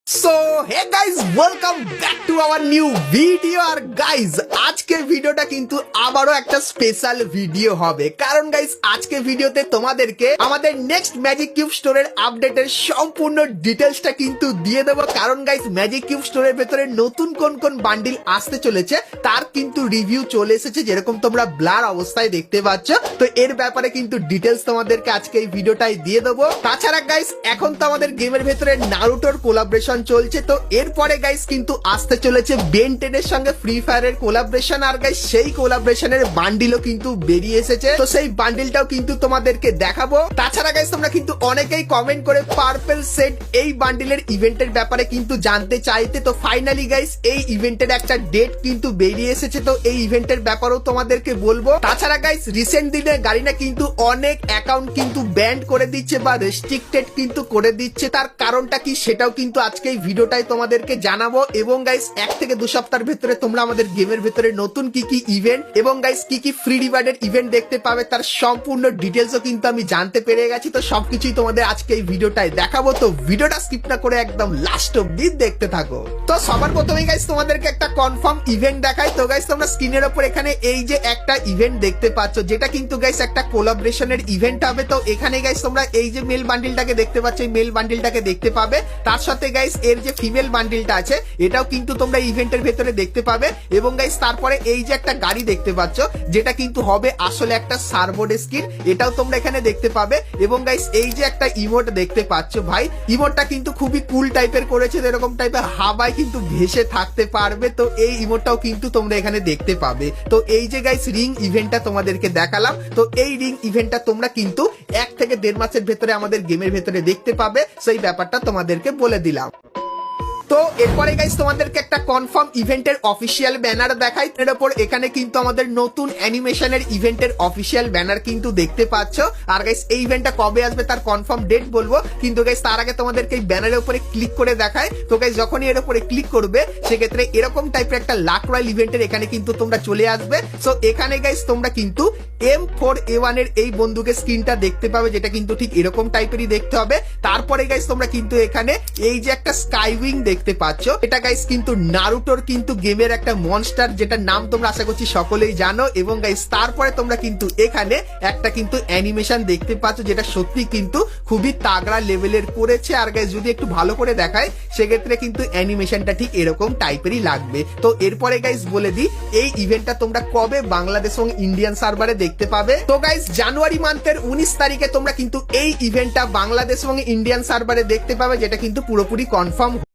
So hey guys welcome back to our new video. আর guys আজকের ভিডিওটা কিন্তু আবারও একটা স্পেশাল ভিডিও হবে, কারণ গাইজ আজকের ভিডিওতে তোমাদেরকে আমাদের নেক্সট ম্যাজিক কিউব স্টোরের আপডেটের সম্পূর্ণ ডিটেলসটা কিন্তু দিয়ে দেবো। কারণ গাইজ ম্যাজিক কিউব স্টোরের ভেতরে নতুন কোন কোন বান্ডিল আসতে চলেছে তার কিন্তু রিভিউ চলে এসেছে, যেরকম তোমরা ব্লার অবস্থায় দেখতে পাচ্ছ। তো এর ব্যাপারে কিন্তু ডিটেলস তোমাদেরকে আজকে এই ভিডিওটাই দিয়ে দেবো। তাছাড়া গাইজ এখন তো আমাদের গেমের ভেতরে নারুটোর কোলাবরেশন চলছে, তো এরপরে গাইস কিন্তু আসতে চলেছে বেন 10 এর সঙ্গে ফ্রি ফায়ারের কোলাবরেশন। আর গাইস সেই কোলাবরেশনের বান্ডিলও কিন্তু বেরিয়ে এসেছে, তো সেই বান্ডিলটাও কিন্তু তোমাদেরকে দেখাবো। তাছাড়া গাইস তোমরা কিন্তু অনেকেই কমেন্ট করে পার্পল সেট এই বান্ডিলের ইভেন্টের ব্যাপারে কিন্তু জানতে চাইতে, তো ফাইনালি গাইস এই ইভেন্টের একটা ডেট কিন্তু বেরিয়ে এসেছে, তো এই ইভেন্টের ব্যাপারেও তোমাদেরকে বলবো। তাছাড়া গাইস রিসেন্ট দিনে গাড়িনা কিন্তু অনেক অ্যাকাউন্ট কিন্তু ব্যান্ড করে দিচ্ছে বা রেস্ট্রিক্টেড কিন্তু করে দিচ্ছে, তার কারণটা কি সেটাও কিন্তু আজকে এই ভিডিওটাই তোমাদেরকে জানাবো। এবং গাইস 1 থেকে 2 সপ্তাহের ভেতরে তোমরা আমাদের গেমের ভেতরে নতুন কি কি ইভেন্ট এবং গাইস কি কি ফ্রি রিওয়ার্ডের ইভেন্ট দেখতে পাবে তার সম্পূর্ণ ডিটেলসও কিন্তু আমি জানতে পেরে গেছি। তো সবকিছুই তোমাদের আজকে এই ভিডিওটাই দেখাবো, তো ভিডিওটা স্কিপ না করে একদম লাস্ট অবধি দেখতে থাকো। তো সবার প্রথমেই গাইস তোমাদেরকে একটা কনফার্ম ইভেন্ট দেখাই। তো গাইস তোমরা স্ক্রিনের উপর এখানে এই যে একটা ইভেন্ট দেখতে পাচ্ছ, যেটা কিন্তু গাইস একটা কোলাবরেশনের ইভেন্ট হবে। তো এখানে গাইস তোমরা এই যে মেল বান্ডিলটাকে দেখতে পাচ্ছ, এই মেল বান্ডিলটাকে দেখতে পাবে। তার সাথে গাইস এর যে ফিমেল বান্ডিলটা আছে এটাও কিন্তু তোমরা ইভেন্টের ভেতরে দেখতে পাবে। এবং গাইস তারপরে এই যে একটা গাড়ি দেখতে পাচ্ছ, যেটা কিন্তু হবে আসলে একটা সার্বোর্ড স্কিন, এটাও তোমরা এখানে দেখতে পাবে। এবং গাইস এই যে একটা ইমোট দেখতে পাচ্ছ ভাই, ইমোটটা কিন্তু খুবই কুল টাইপের করেছে, এরকম টাইপের হাওয়ায় কিন্তু ভেসে থাকতে পারবে। তো এই ইমোটটাও কিন্তু তোমরা এখানে দেখতে পাবে। তো এই যে গাইস রিং ইভেন্টটা তোমাদেরকে দেখালাম, তো এই রিং ইভেন্টটা তোমরা কিন্তু 1 থেকে 1.5 মাসের ভেতরে আমাদের গেমের ভেতরে দেখতে পাবে, সেই ব্যাপারটা তোমাদেরকে বলে দিলাম। তো এরপরে গাইস তোমাদেরকে একটা কনফার্ম ইভেন্টের অফিসিয়াল ব্যানার দেখাই। এর উপর এখানে কিন্তু আমাদের নতুন অ্যানিমেশনের ইভেন্টের অফিসিয়াল ব্যানার কিন্তু দেখতে পাচ্ছ। আর গাইস এই ইভেন্টটা কবে আসবে তার কনফার্ম ডেট বলবো, কিন্তু গাইস তার আগে তোমাদেরকে এই ব্যানারের উপরে ক্লিক করে দেখায়। তো গাইস যখনই এর উপরে ক্লিক করবে সেক্ষেত্রে এরকম টাইপের একটা লাক রয়্যাল ইভেন্টের এখানে কিন্তু তোমরা চলে আসবে। সো এখানে গাইস তোমরা কিন্তু M4A1 এর এই বন্দুকের স্ক্রিনটা দেখতে পাবে, যেটা কিন্তু ঠিক এরকম টাইপেরই দেখতে হবে। তারপরে গাইস তোমরা কিন্তু এখানে এই যে একটা স্কাইউইং দেখতে পাচ্ছ, এটা গাইস কিন্তু নারুটোর কিন্তু গেমের একটা মনস্টার, যেটা নাম তোমরা আশা করছি সকলেই জানো। এবং গাইস তারপরে তোমরা কিন্তু এখানে একটা কিন্তু অ্যানিমেশন দেখতে পাচ্ছ, যেটা সত্যি কিন্তু খুবই তাগড়া লেভেলের করেছে। আর গাইস যদি একটু ভালো করে দেখায় সেক্ষেত্রে কিন্তু অ্যানিমেশনটা ঠিক এরকম টাইপেরই লাগবে। তো এরপরে গাইস বলে দিই এই ইভেন্টটা তোমরা কবে বাংলাদেশ এবং ইন্ডিয়ান সার্ভারে দেখতে পাবে। তো গাইস জানুয়ারি মান্থের 19 তারিখে তোমরা কিন্তু এই ইভেন্টটা বাংলাদেশ এবং ইন্ডিয়ান সার্ভারে দেখতে পাবে, যেটা কিন্তু পুরোপুরি কনফার্ম